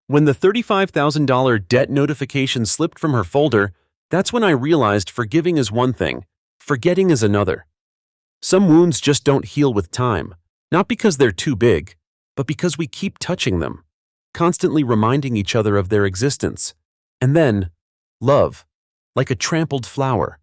When the $35,000 debt notification slipped from her folder, that's when I realized forgiving is one thing, forgetting is another. Some wounds just don't heal with time, not because they're too big, but because we keep touching them, constantly reminding each other of their existence. And then, love, like a trampled flower,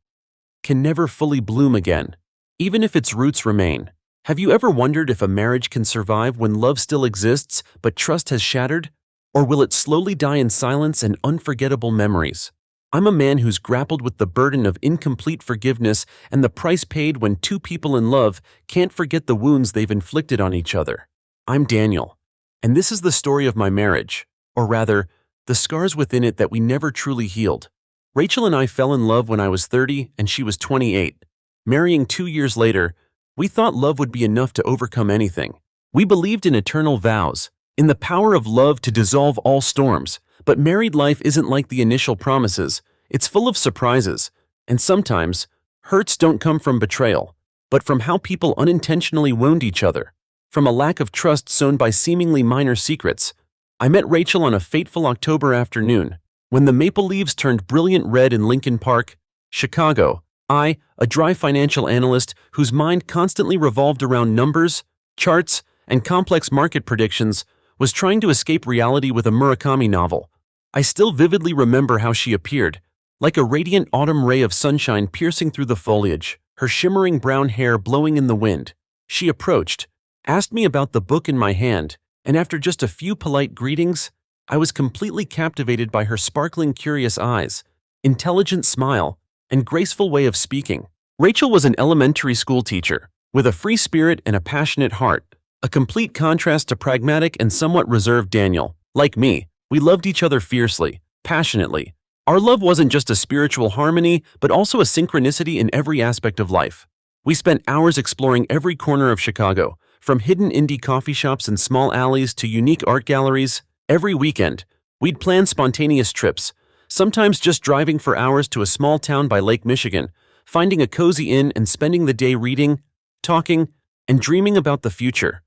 can never fully bloom again, even if its roots remain. Have you ever wondered if a marriage can survive when love still exists but trust has shattered? Or will it slowly die in silence and unforgettable memories? I'm a man who's grappled with the burden of incomplete forgiveness and the price paid when two people in love can't forget the wounds they've inflicted on each other. I'm Daniel, and this is the story of my marriage, or rather, the scars within it that we never truly healed. Rachel and I fell in love when I was 30 and she was 28. Marrying 2 years later, we thought love would be enough to overcome anything. We believed in eternal vows, in the power of love to dissolve all storms, but married life isn't like the initial promises. It's full of surprises, and sometimes, hurts don't come from betrayal, but from how people unintentionally wound each other, from a lack of trust sown by seemingly minor secrets. I met Rachel on a fateful October afternoon, when the maple leaves turned brilliant red in Lincoln Park, Chicago. I, a dry financial analyst whose mind constantly revolved around numbers, charts, and complex market predictions, was trying to escape reality with a Murakami novel. I still vividly remember how she appeared, like a radiant autumn ray of sunshine piercing through the foliage, her shimmering brown hair blowing in the wind. She approached, asked me about the book in my hand, and after just a few polite greetings, I was completely captivated by her sparkling, curious eyes, intelligent smile, and graceful way of speaking. Rachel was an elementary school teacher, with a free spirit and a passionate heart, a complete contrast to pragmatic and somewhat reserved Daniel. Like me, we loved each other fiercely, passionately. Our love wasn't just a spiritual harmony, but also a synchronicity in every aspect of life. We spent hours exploring every corner of Chicago, from hidden indie coffee shops and small alleys to unique art galleries. Every weekend, we'd plan spontaneous trips, sometimes just driving for hours to a small town by Lake Michigan, finding a cozy inn and spending the day reading, talking, and dreaming about the future.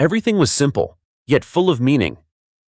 Everything was simple, yet full of meaning.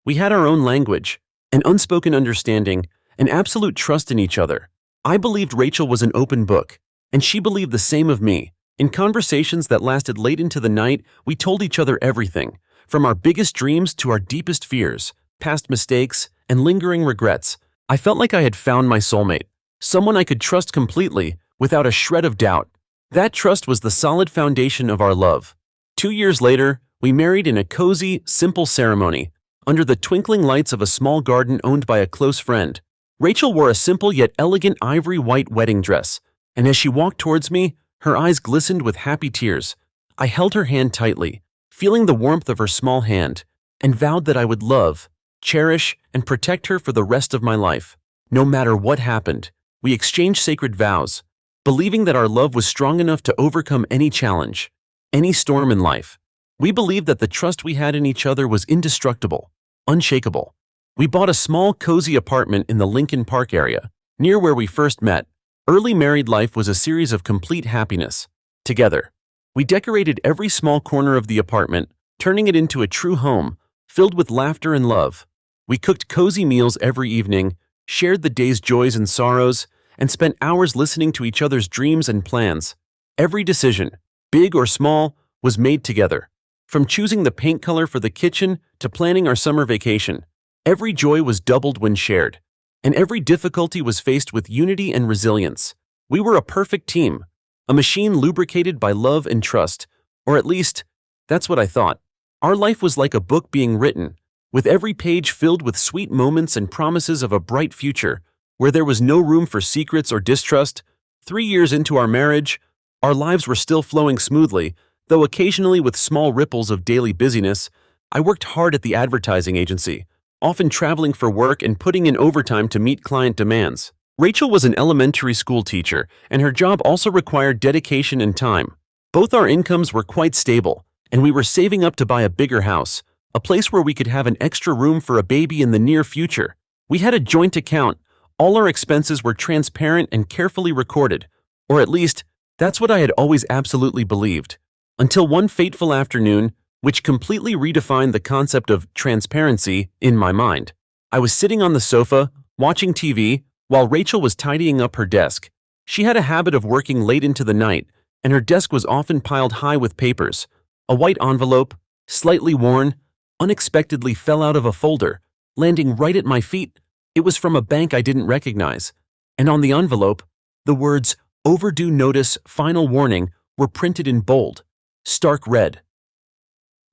We had our own language, an unspoken understanding, and absolute trust in each other. I believed Rachel was an open book, and she believed the same of me. In conversations that lasted late into the night, we told each other everything, from our biggest dreams to our deepest fears, past mistakes, and lingering regrets. I felt like I had found my soulmate, someone I could trust completely, without a shred of doubt. That trust was the solid foundation of our love. 2 years later, we married in a cozy, simple ceremony, under the twinkling lights of a small garden owned by a close friend. Rachel wore a simple yet elegant ivory white wedding dress, and as she walked towards me, her eyes glistened with happy tears. I held her hand tightly, feeling the warmth of her small hand, and vowed that I would love, cherish, and protect her for the rest of my life. No matter what happened, we exchanged sacred vows, believing that our love was strong enough to overcome any challenge, any storm in life. We believed that the trust we had in each other was indestructible, unshakable. We bought a small, cozy apartment in the Lincoln Park area, near where we first met. Early married life was a series of complete happiness. Together, we decorated every small corner of the apartment, turning it into a true home, filled with laughter and love. We cooked cozy meals every evening, shared the day's joys and sorrows, and spent hours listening to each other's dreams and plans. Every decision, big or small, was made together. From choosing the paint color for the kitchen to planning our summer vacation, every joy was doubled when shared, and every difficulty was faced with unity and resilience. We were a perfect team, a machine lubricated by love and trust, or at least, that's what I thought. Our life was like a book being written, with every page filled with sweet moments and promises of a bright future, where there was no room for secrets or distrust. 3 years into our marriage, our lives were still flowing smoothly, though occasionally with small ripples of daily busyness. I worked hard at the advertising agency, often traveling for work and putting in overtime to meet client demands. Rachel was an elementary school teacher, and her job also required dedication and time. Both our incomes were quite stable, and we were saving up to buy a bigger house, a place where we could have an extra room for a baby in the near future. We had a joint account. All our expenses were transparent and carefully recorded, or at least, that's what I had always absolutely believed. Until one fateful afternoon, which completely redefined the concept of transparency in my mind. I was sitting on the sofa, watching TV, while Rachel was tidying up her desk. She had a habit of working late into the night, and her desk was often piled high with papers. A white envelope, slightly worn, unexpectedly fell out of a folder, landing right at my feet. It was from a bank I didn't recognize, and on the envelope, the words "Overdue Notice, Final Warning" were printed in bold, stark red.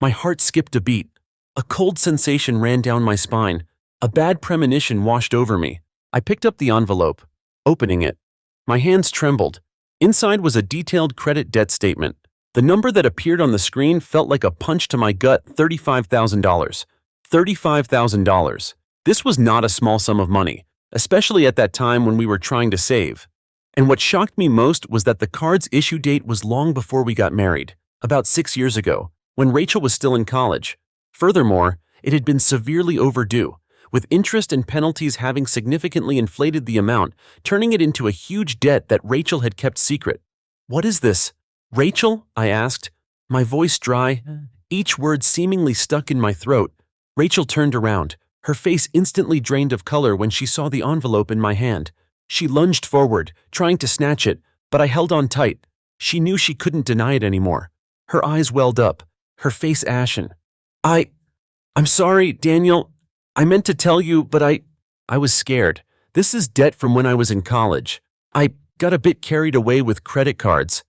My heart skipped a beat. A cold sensation ran down my spine. A bad premonition washed over me. I picked up the envelope, opening it. My hands trembled. Inside was a detailed credit debt statement. The number that appeared on the screen felt like a punch to my gut: $35,000. $35,000. This was not a small sum of money, especially at that time when we were trying to save. And what shocked me most was that the card's issue date was long before we got married, about 6 years ago, when Rachel was still in college. Furthermore, it had been severely overdue, with interest and penalties having significantly inflated the amount, turning it into a huge debt that Rachel had kept secret. "What is this, Rachel?" I asked, my voice dry, each word seemingly stuck in my throat. Rachel turned around, her face instantly drained of color when she saw the envelope in my hand. She lunged forward, trying to snatch it, but I held on tight. She knew she couldn't deny it anymore. Her eyes welled up, her face ashen. I'm sorry, Daniel. I meant to tell you, but I was scared. This is debt from when I was in college. I got a bit carried away with credit cards.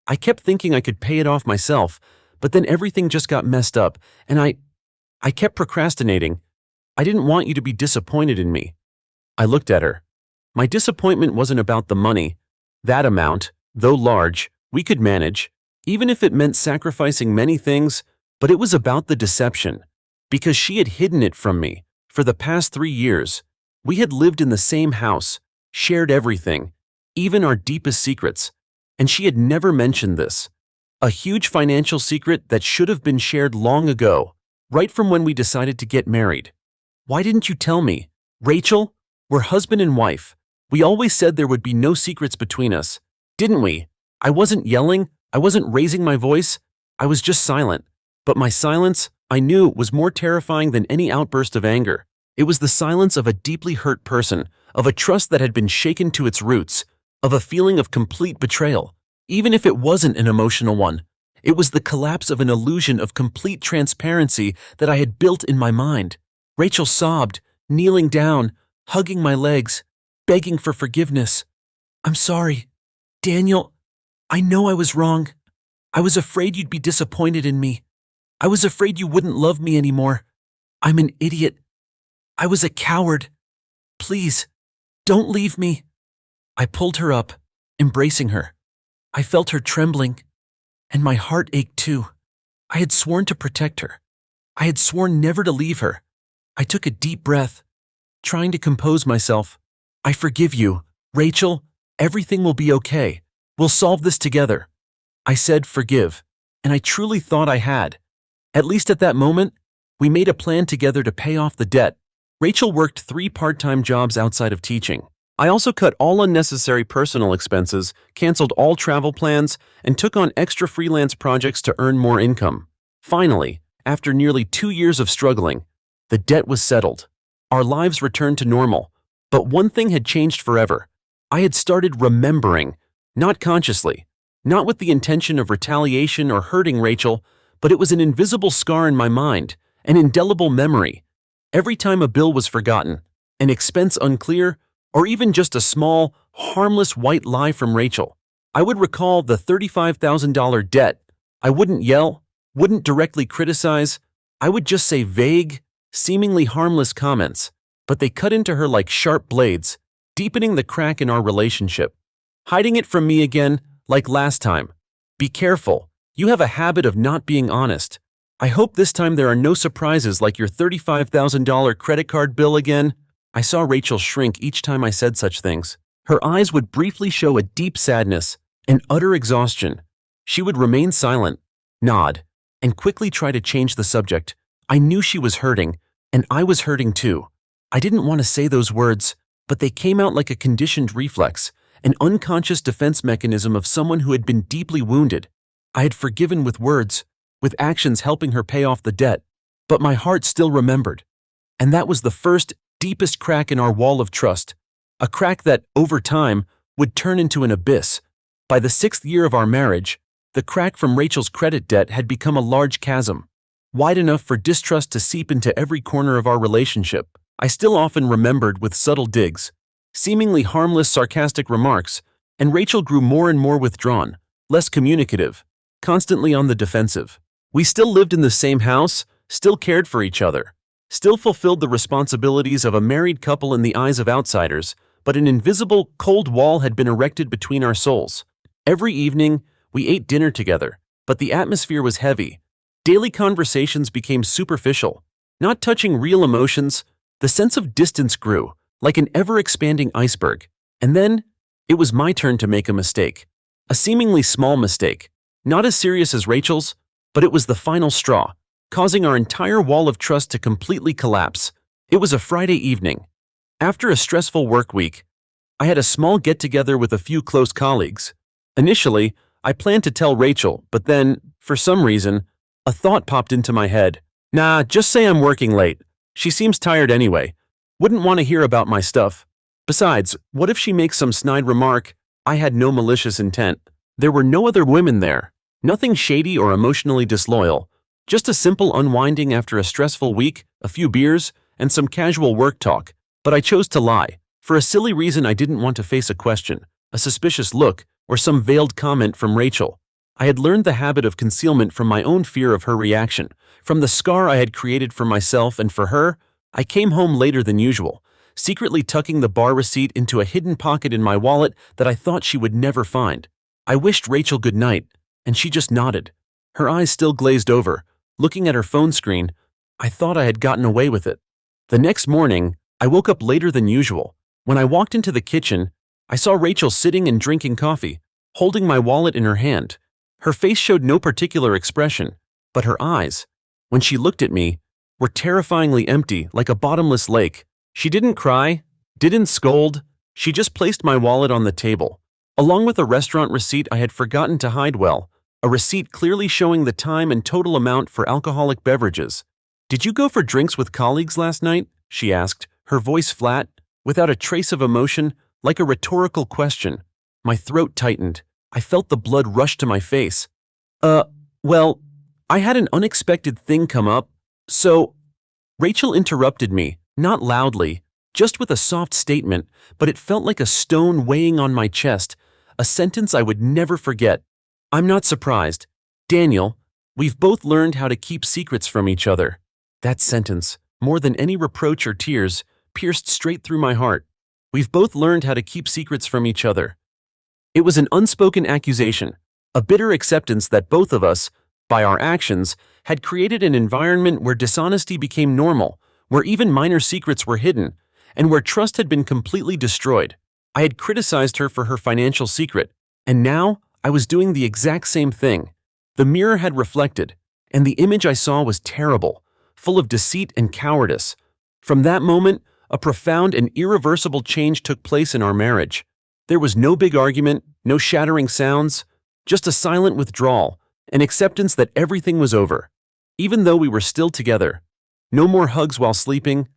I kept thinking I could pay it off myself, but then everything just got messed up, and I kept procrastinating. I didn't want you to be disappointed in me." I looked at her. My disappointment wasn't about the money. That amount, though large, we could manage, even if it meant sacrificing many things, but it was about the deception. Because she had hidden it from me. For the past 3 years, we had lived in the same house, shared everything, even our deepest secrets, and she had never mentioned this. A huge financial secret that should have been shared long ago, right from when we decided to get married. "Why didn't you tell me? Rachel, we're husband and wife. We always said there would be no secrets between us, didn't we?" I wasn't yelling, I wasn't raising my voice, I was just silent. But my silence, I knew, was more terrifying than any outburst of anger. It was the silence of a deeply hurt person, of a trust that had been shaken to its roots, of a feeling of complete betrayal. Even if it wasn't an emotional one, it was the collapse of an illusion of complete transparency that I had built in my mind. Rachel sobbed, kneeling down, hugging my legs, begging for forgiveness. "I'm sorry, Daniel. I know I was wrong. I was afraid you'd be disappointed in me. I was afraid you wouldn't love me anymore. I'm an idiot. I was a coward. Please, don't leave me." I pulled her up, embracing her. I felt her trembling, and my heart ached too. I had sworn to protect her. I had sworn never to leave her. I took a deep breath, trying to compose myself. "I forgive you, Rachel. Everything will be okay. We'll solve this together." I said forgive, and I truly thought I had. At least at that moment, we made a plan together to pay off the debt. Rachel worked 3 part-time jobs outside of teaching. I also cut all unnecessary personal expenses, canceled all travel plans, and took on extra freelance projects to earn more income. Finally, after nearly 2 years of struggling, the debt was settled. Our lives returned to normal. But one thing had changed forever. I had started remembering, not consciously, not with the intention of retaliation or hurting Rachel, but it was an invisible scar in my mind, an indelible memory. Every time a bill was forgotten, an expense unclear, or even just a small, harmless white lie from Rachel, I would recall the $35,000 debt. I wouldn't yell, wouldn't directly criticize. I would just say vague, seemingly harmless comments, but they cut into her like sharp blades, deepening the crack in our relationship. Hiding it from me again, like last time. "Be careful. You have a habit of not being honest. I hope this time there are no surprises like your $35,000 credit card bill again." I saw Rachel shrink each time I said such things. Her eyes would briefly show a deep sadness, an utter exhaustion. She would remain silent, nod, and quickly try to change the subject. I knew she was hurting, and I was hurting too. I didn't want to say those words, but they came out like a conditioned reflex, an unconscious defense mechanism of someone who had been deeply wounded. I had forgiven with words, with actions helping her pay off the debt, but my heart still remembered. And that was the first deepest crack in our wall of trust, a crack that, over time, would turn into an abyss. By the 6th year of our marriage, the crack from Rachel's credit debt had become a large chasm, wide enough for distrust to seep into every corner of our relationship. I still often remembered with subtle digs, seemingly harmless sarcastic remarks, and Rachel grew more and more withdrawn, less communicative, constantly on the defensive. We still lived in the same house, still cared for each other, still fulfilled the responsibilities of a married couple in the eyes of outsiders, but an invisible, cold wall had been erected between our souls. Every evening, we ate dinner together, but the atmosphere was heavy. Daily conversations became superficial, not touching real emotions. The sense of distance grew, like an ever-expanding iceberg. And then, it was my turn to make a mistake. A seemingly small mistake, not as serious as Rachel's, but it was the final straw, causing our entire wall of trust to completely collapse. It was a Friday evening. After a stressful work week, I had a small get-together with a few close colleagues. Initially, I planned to tell Rachel, but then, for some reason, a thought popped into my head. Nah, just say I'm working late. She seems tired anyway. Wouldn't want to hear about my stuff. Besides, what if she makes some snide remark? I had no malicious intent. There were no other women there. Nothing shady or emotionally disloyal. Just a simple unwinding after a stressful week, a few beers, and some casual work talk. But I chose to lie. For a silly reason, I didn't want to face a question, a suspicious look, or some veiled comment from Rachel. I had learned the habit of concealment from my own fear of her reaction. From the scar I had created for myself and for her, I came home later than usual, secretly tucking the bar receipt into a hidden pocket in my wallet that I thought she would never find. I wished Rachel good night, and she just nodded. Her eyes still glazed over, looking at her phone screen. I thought I had gotten away with it. The next morning, I woke up later than usual. When I walked into the kitchen, I saw Rachel sitting and drinking coffee, holding my wallet in her hand. Her face showed no particular expression, but her eyes, when she looked at me, were terrifyingly empty, like a bottomless lake. She didn't cry, didn't scold. She just placed my wallet on the table, along with a restaurant receipt I had forgotten to hide well, a receipt clearly showing the time and total amount for alcoholic beverages. "Did you go for drinks with colleagues last night?" she asked, her voice flat, without a trace of emotion, like a rhetorical question. My throat tightened. I felt the blood rush to my face. Well, I had an unexpected thing come up, so..." Rachel interrupted me, not loudly, just with a soft statement, but it felt like a stone weighing on my chest, a sentence I would never forget. "I'm not surprised. Daniel, we've both learned how to keep secrets from each other." That sentence, more than any reproach or tears, pierced straight through my heart. We've both learned how to keep secrets from each other. It was an unspoken accusation, a bitter acceptance that both of us, by our actions, had created an environment where dishonesty became normal, where even minor secrets were hidden, and where trust had been completely destroyed. I had criticized her for her financial secret, and now I was doing the exact same thing. The mirror had reflected, and the image I saw was terrible, full of deceit and cowardice. From that moment, a profound and irreversible change took place in our marriage. There was no big argument, no shattering sounds, just a silent withdrawal, an acceptance that everything was over. Even though we were still together, no more hugs while sleeping,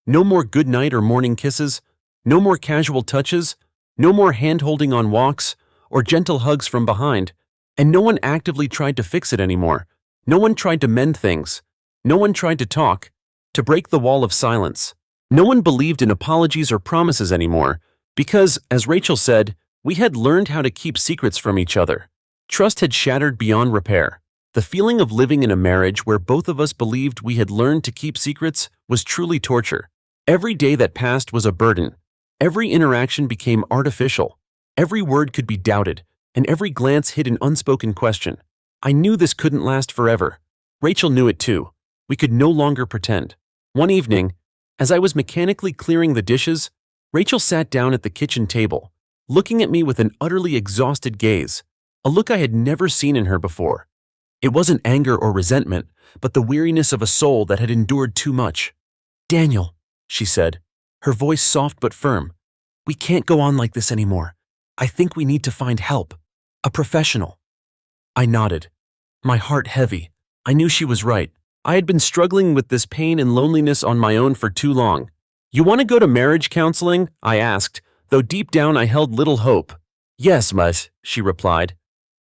no more good night or morning kisses, no more casual touches, no more hand-holding on walks or gentle hugs from behind, and no one actively tried to fix it anymore. No one tried to mend things. No one tried to talk, to break the wall of silence. No one believed in apologies or promises anymore, because, as Rachel said, we had learned how to keep secrets from each other. Trust had shattered beyond repair. The feeling of living in a marriage where both of us believed we had learned to keep secrets was truly torture. Every day that passed was a burden. Every interaction became artificial. Every word could be doubted, and every glance hid an unspoken question. I knew this couldn't last forever. Rachel knew it too. We could no longer pretend. One evening, as I was mechanically clearing the dishes, Rachel sat down at the kitchen table, looking at me with an utterly exhausted gaze, a look I had never seen in her before. It wasn't anger or resentment, but the weariness of a soul that had endured too much. "Daniel," she said, her voice soft but firm, "we can't go on like this anymore. I think we need to find help. A professional." I nodded, my heart heavy. I knew she was right. I had been struggling with this pain and loneliness on my own for too long. "You want to go to marriage counseling?" I asked, though deep down I held little hope. "Yes, Mus," she replied.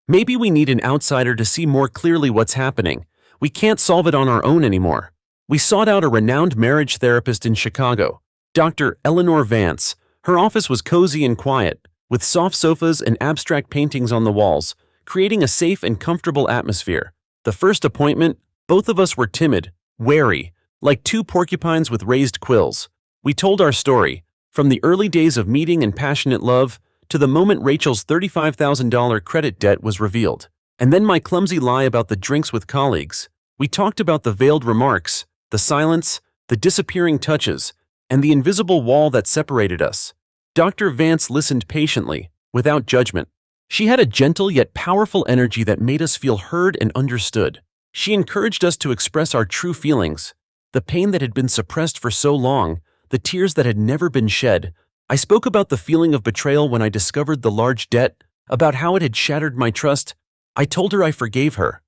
"Maybe we need an outsider to see more clearly what's happening. We can't solve it on our own anymore." We sought out a renowned marriage therapist in Chicago, Dr. Eleanor Vance. Her office was cozy and quiet, with soft sofas and abstract paintings on the walls, creating a safe and comfortable atmosphere. The first appointment, both of us were timid, wary, like two porcupines with raised quills. We told our story, from the early days of meeting and passionate love, to the moment Rachel's $35,000 credit debt was revealed. And then my clumsy lie about the drinks with colleagues. We talked about the veiled remarks, the silence, the disappearing touches, and the invisible wall that separated us. Dr. Vance listened patiently, without judgment. She had a gentle yet powerful energy that made us feel heard and understood. She encouraged us to express our true feelings, the pain that had been suppressed for so long, the tears that had never been shed. I spoke about the feeling of betrayal when I discovered the large debt, about how it had shattered my trust. I told her I forgave her.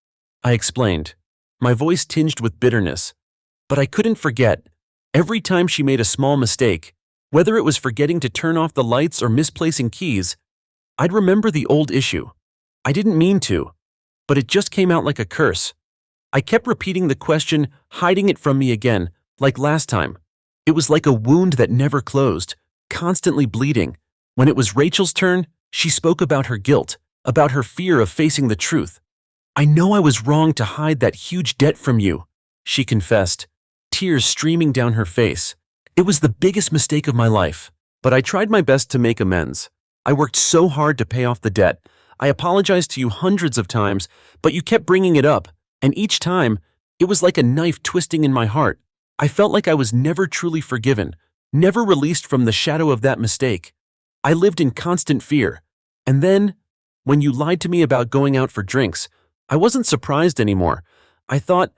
I explained, my voice tinged with bitterness. But I couldn't forget. Every time she made a small mistake, whether it was forgetting to turn off the lights or misplacing keys, I'd remember the old issue. I didn't mean to, but it just came out like a curse. I kept repeating the question, hiding it from me again, like last time. It was like a wound that never closed, constantly bleeding. When it was Rachel's turn, she spoke about her guilt, about her fear of facing the truth. "I know I was wrong to hide that huge debt from you," she confessed, tears streaming down her face. "It was the biggest mistake of my life, but I tried my best to make amends. I worked so hard to pay off the debt. I apologized to you hundreds of times, but you kept bringing it up, and each time, it was like a knife twisting in my heart. I felt like I was never truly forgiven, never released from the shadow of that mistake. I lived in constant fear. And then, when you lied to me about going out for drinks, I wasn't surprised anymore. I thought,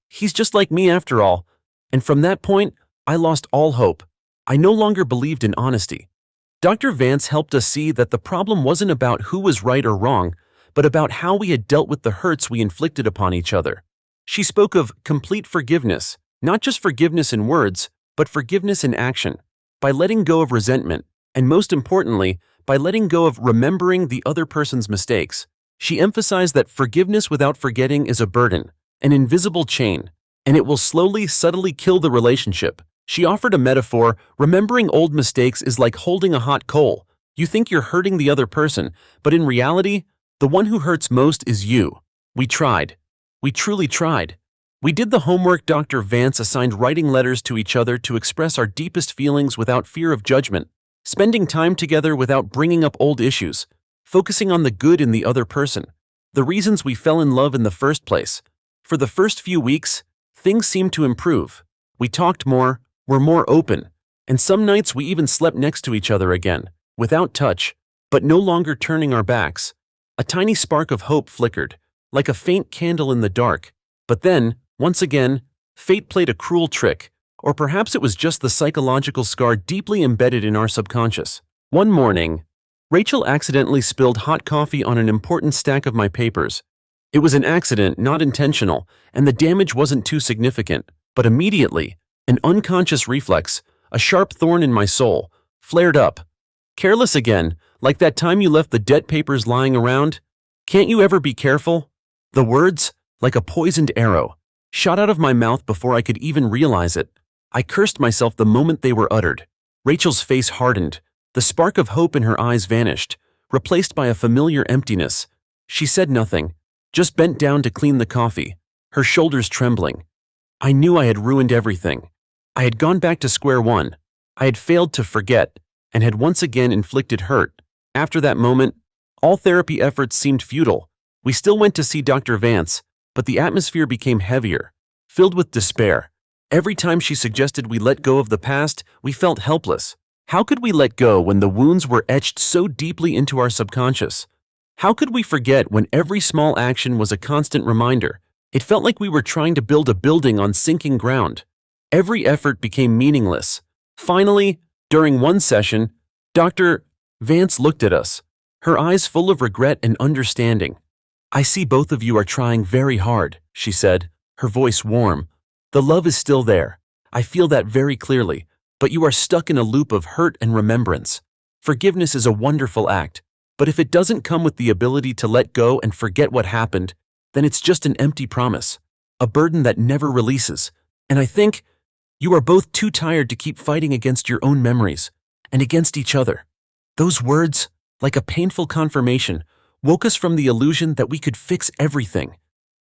he's just like me after all. And from that point, I lost all hope. I no longer believed in honesty." Dr. Vance helped us see that the problem wasn't about who was right or wrong, but about how we had dealt with the hurts we inflicted upon each other. She spoke of complete forgiveness, not just forgiveness in words, but forgiveness in action, by letting go of resentment, and most importantly, by letting go of remembering the other person's mistakes. She emphasized that forgiveness without forgetting is a burden, an invisible chain, and it will slowly, subtly kill the relationship. She offered a metaphor: remembering old mistakes is like holding a hot coal. You think you're hurting the other person, but in reality, the one who hurts most is you. We tried. We truly tried. We did the homework. Dr. Vance assigned writing letters to each other to express our deepest feelings without fear of judgment, spending time together without bringing up old issues, focusing on the good in the other person, the reasons we fell in love in the first place. For the first few weeks, things seemed to improve. We talked more, were more open, and some nights we even slept next to each other again, without touch, but no longer turning our backs. A tiny spark of hope flickered, like a faint candle in the dark. But then, once again, fate played a cruel trick, or perhaps it was just the psychological scar deeply embedded in our subconscious. One morning, Rachel accidentally spilled hot coffee on an important stack of my papers. It was an accident, not intentional, and the damage wasn't too significant, but immediately, an unconscious reflex, a sharp thorn in my soul, flared up. "Careless again, like that time you left the debt papers lying around? Can't you ever be careful?" The words, like a poisoned arrow, shot out of my mouth before I could even realize it. I cursed myself the moment they were uttered. Rachel's face hardened. The spark of hope in her eyes vanished, replaced by a familiar emptiness. She said nothing, just bent down to clean the coffee, her shoulders trembling. I knew I had ruined everything. I had gone back to square one. I had failed to forget, and had once again inflicted hurt. After that moment, all therapy efforts seemed futile. We still went to see Dr. Vance, but the atmosphere became heavier, filled with despair. Every time she suggested we let go of the past, we felt helpless. How could we let go when the wounds were etched so deeply into our subconscious? How could we forget when every small action was a constant reminder? It felt like we were trying to build a building on sinking ground. Every effort became meaningless. Finally, during one session, Dr. Vance looked at us, her eyes full of regret and understanding. "I see both of you are trying very hard," she said, her voice warm. "The love is still there. I feel that very clearly. but you are stuck in a loop of hurt and remembrance. Forgiveness is a wonderful act, but if it doesn't come with the ability to let go and forget what happened, then it's just an empty promise, a burden that never releases. And I think you are both too tired to keep fighting against your own memories and against each other. Those words, like a painful confirmation, woke us from the illusion that we could fix everything.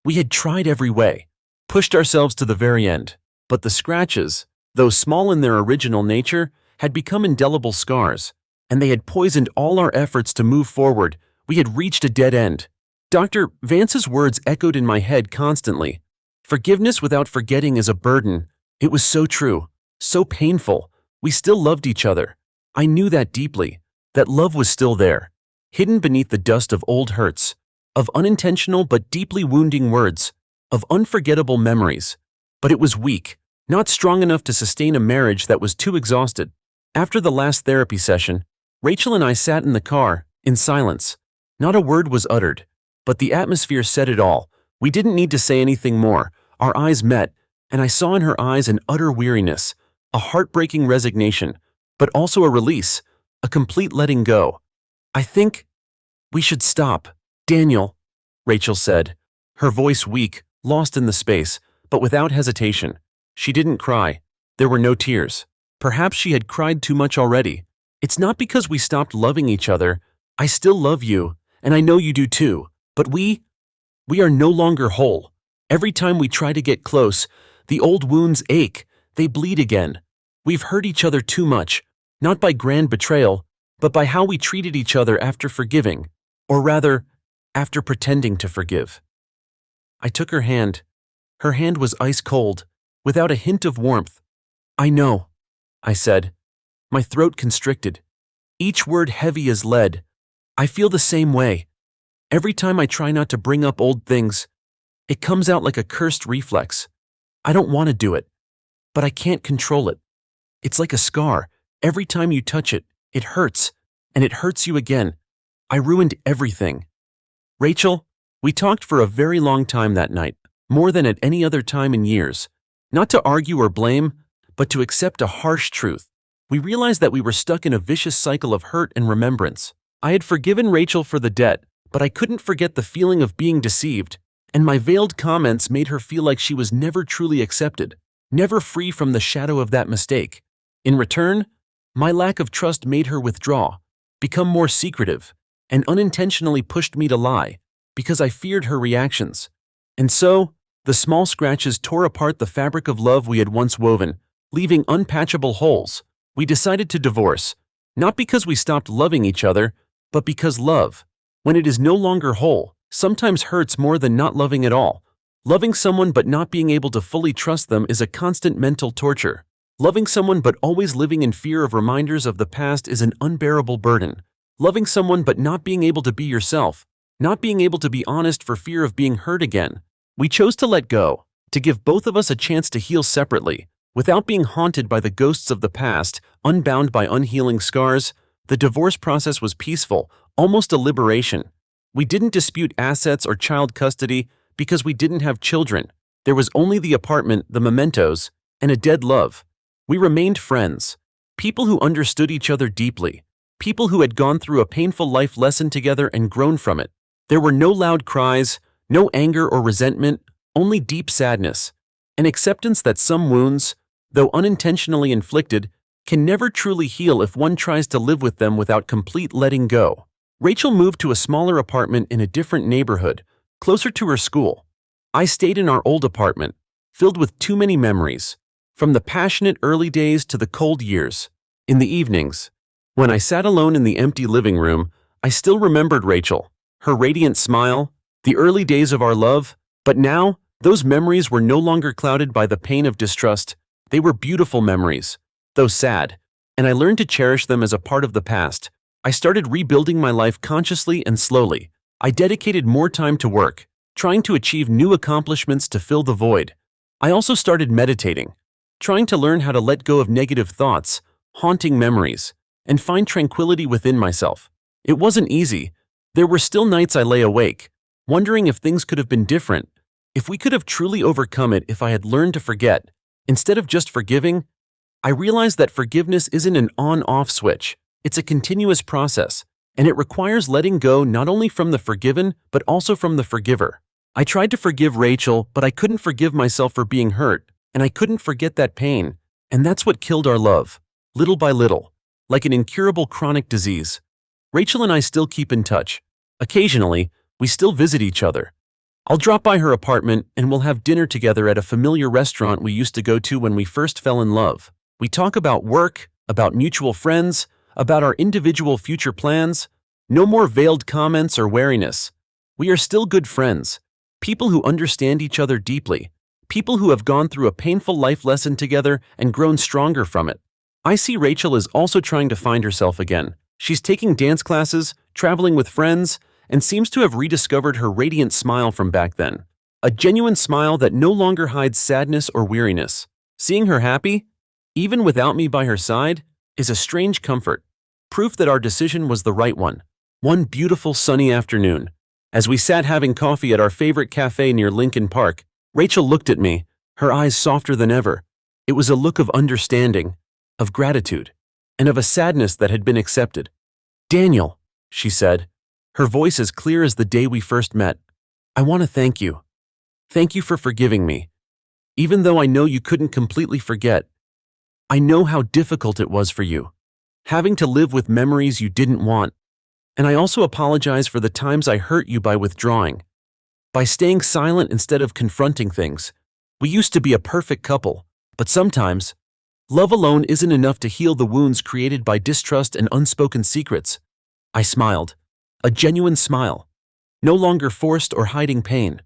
We had tried every way, pushed ourselves to the very end, but the scratches, though small in their original nature, had become indelible scars, and they had poisoned all our efforts to move forward. We had reached a dead end. Dr. Vance's words echoed in my head constantly. Forgiveness without forgetting is a burden. It was so true, so painful. We still loved each other. I knew that deeply, that love was still there, hidden beneath the dust of old hurts, of unintentional but deeply wounding words, of unforgettable memories. But it was weak, not strong enough to sustain a marriage that was too exhausted. After the last therapy session, Rachel and I sat in the car, in silence. Not a word was uttered, but the atmosphere said it all. We didn't need to say anything more. Our eyes met, and I saw in her eyes an utter weariness, a heartbreaking resignation, but also a release, a complete letting go. I think we should stop, Daniel, Rachel said, her voice weak, lost in the space, but without hesitation. She didn't cry. There were no tears. Perhaps she had cried too much already. It's not because we stopped loving each other. I still love you, and I know you do too, but we are no longer whole. Every time we try to get close, the old wounds ache, they bleed again. We've hurt each other too much, not by grand betrayal, but by how we treated each other after forgiving, or rather, after pretending to forgive. I took her hand. Her hand was ice cold, without a hint of warmth. I know, I said, my throat constricted, each word heavy as lead. I feel the same way. Every time I try not to bring up old things, it comes out like a cursed reflex. I don't want to do it, but I can't control it. It's like a scar. Every time you touch it, it hurts, and it hurts you again. I ruined everything. Rachel, we talked for a very long time that night, more than at any other time in years. Not to argue or blame, but to accept a harsh truth. We realized that we were stuck in a vicious cycle of hurt and remembrance. I had forgiven Rachel for the debt, but I couldn't forget the feeling of being deceived, and my veiled comments made her feel like she was never truly accepted, never free from the shadow of that mistake. In return, my lack of trust made her withdraw, become more secretive, and unintentionally pushed me to lie, because I feared her reactions. And so, the small scratches tore apart the fabric of love we had once woven, leaving unpatchable holes. We decided to divorce, not because we stopped loving each other, but because love, when it is no longer whole, sometimes hurts more than not loving at all. Loving someone but not being able to fully trust them is a constant mental torture. Loving someone but always living in fear of reminders of the past is an unbearable burden. Loving someone but not being able to be yourself, not being able to be honest for fear of being hurt again. We chose to let go, to give both of us a chance to heal separately, without being haunted by the ghosts of the past, unbound by unhealing scars. The divorce process was peaceful, almost a liberation. We didn't dispute assets or child custody because we didn't have children. There was only the apartment, the mementos, and a dead love. We remained friends, people who understood each other deeply, people who had gone through a painful life lesson together and grown from it. There were no loud cries, no anger or resentment, only deep sadness, an acceptance that some wounds, though unintentionally inflicted, can never truly heal if one tries to live with them without complete letting go. Rachel moved to a smaller apartment in a different neighborhood, closer to her school. I stayed in our old apartment, filled with too many memories, from the passionate early days to the cold years. In the evenings, when I sat alone in the empty living room, I still remembered Rachel, her radiant smile, the early days of our love. But now, those memories were no longer clouded by the pain of distrust. They were beautiful memories, though sad, and I learned to cherish them as a part of the past. I started rebuilding my life consciously and slowly. I dedicated more time to work, trying to achieve new accomplishments to fill the void. I also started meditating, trying to learn how to let go of negative thoughts, haunting memories, and find tranquility within myself. It wasn't easy. There were still nights I lay awake, wondering if things could have been different, if we could have truly overcome it if I had learned to forget, instead of just forgiving. I realized that forgiveness isn't an on-off switch. It's a continuous process, and it requires letting go not only from the forgiven, but also from the forgiver. I tried to forgive Rachel, but I couldn't forgive myself for being hurt, and I couldn't forget that pain. And that's what killed our love, little by little, like an incurable chronic disease. Rachel and I still keep in touch. Occasionally, we still visit each other. I'll drop by her apartment and we'll have dinner together at a familiar restaurant we used to go to when we first fell in love. We talk about work, about mutual friends, about our individual future plans. No more veiled comments or wariness. We are still good friends, people who understand each other deeply, people who have gone through a painful life lesson together and grown stronger from it. I see Rachel is also trying to find herself again. She's taking dance classes, traveling with friends, and seems to have rediscovered her radiant smile from back then. A genuine smile that no longer hides sadness or weariness. Seeing her happy, even without me by her side, is a strange comfort. Proof that our decision was the right one. One beautiful sunny afternoon, as we sat having coffee at our favorite cafe near Lincoln Park, Rachel looked at me, her eyes softer than ever. It was a look of understanding, of gratitude, and of a sadness that had been accepted. "Daniel," she said, her voice as clear as the day we first met, "I want to thank you. Thank you for forgiving me. Even though I know you couldn't completely forget, I know how difficult it was for you, having to live with memories you didn't want. And I also apologize for the times I hurt you by withdrawing, by staying silent instead of confronting things. We used to be a perfect couple, but sometimes, love alone isn't enough to heal the wounds created by distrust and unspoken secrets." I smiled, a genuine smile, no longer forced or hiding pain.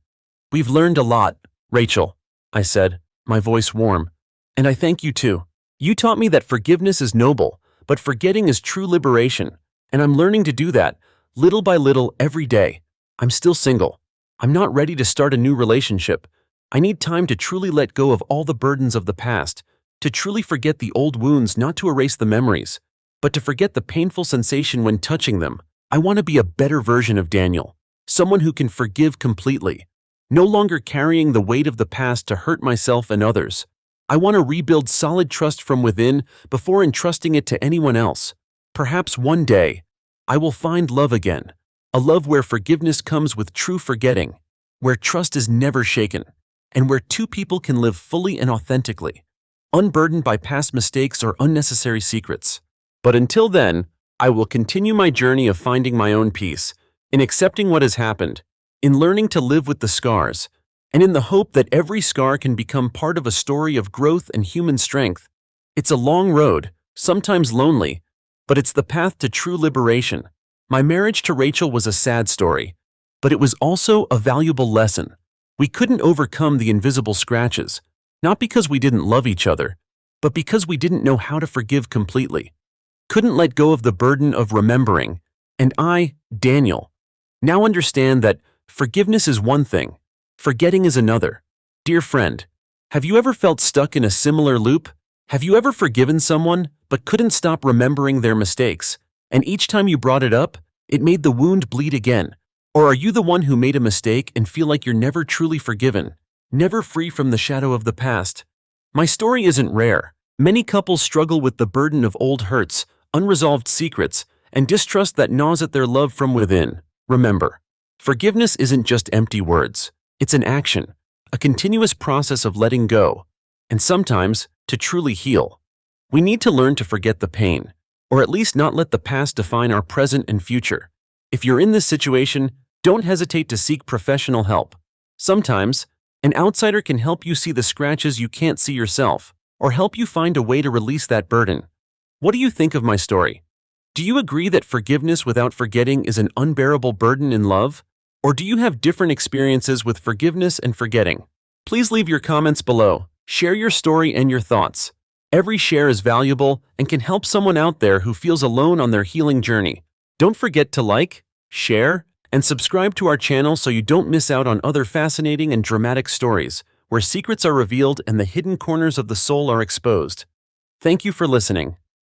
"We've learned a lot, Rachel," I said, my voice warm, "and I thank you too. You taught me that forgiveness is noble, but forgetting is true liberation, and I'm learning to do that, little by little every day. I'm still single. I'm not ready to start a new relationship. I need time to truly let go of all the burdens of the past, to truly forget the old wounds, not to erase the memories, but to forget the painful sensation when touching them. I want to be a better version of Daniel, someone who can forgive completely, no longer carrying the weight of the past to hurt myself and others. I want to rebuild solid trust from within before entrusting it to anyone else. Perhaps one day, I will find love again, a love where forgiveness comes with true forgetting, where trust is never shaken, and where two people can live fully and authentically, unburdened by past mistakes or unnecessary secrets. But until then, I will continue my journey of finding my own peace, in accepting what has happened, in learning to live with the scars, and in the hope that every scar can become part of a story of growth and human strength. It's a long road, sometimes lonely, but it's the path to true liberation. My marriage to Rachel was a sad story, but it was also a valuable lesson. We couldn't overcome the invisible scratches, not because we didn't love each other, but because we didn't know how to forgive completely. Couldn't let go of the burden of remembering. And I, Daniel, now understand that forgiveness is one thing, forgetting is another. Dear friend, have you ever felt stuck in a similar loop? Have you ever forgiven someone but couldn't stop remembering their mistakes, and each time you brought it up, it made the wound bleed again? Or are you the one who made a mistake and feel like you're never truly forgiven, never free from the shadow of the past? My story isn't rare. Many couples struggle with the burden of old hurts, unresolved secrets, and distrust that gnaws at their love from within. Remember, forgiveness isn't just empty words. It's an action, a continuous process of letting go, and sometimes, to truly heal, we need to learn to forget the pain, or at least not let the past define our present and future. If you're in this situation, don't hesitate to seek professional help. Sometimes, an outsider can help you see the scratches you can't see yourself, or help you find a way to release that burden. What do you think of my story? Do you agree that forgiveness without forgetting is an unbearable burden in love? Or do you have different experiences with forgiveness and forgetting? Please leave your comments below. Share your story and your thoughts. Every share is valuable and can help someone out there who feels alone on their healing journey. Don't forget to like, share, and subscribe to our channel so you don't miss out on other fascinating and dramatic stories where secrets are revealed and the hidden corners of the soul are exposed. Thank you for listening.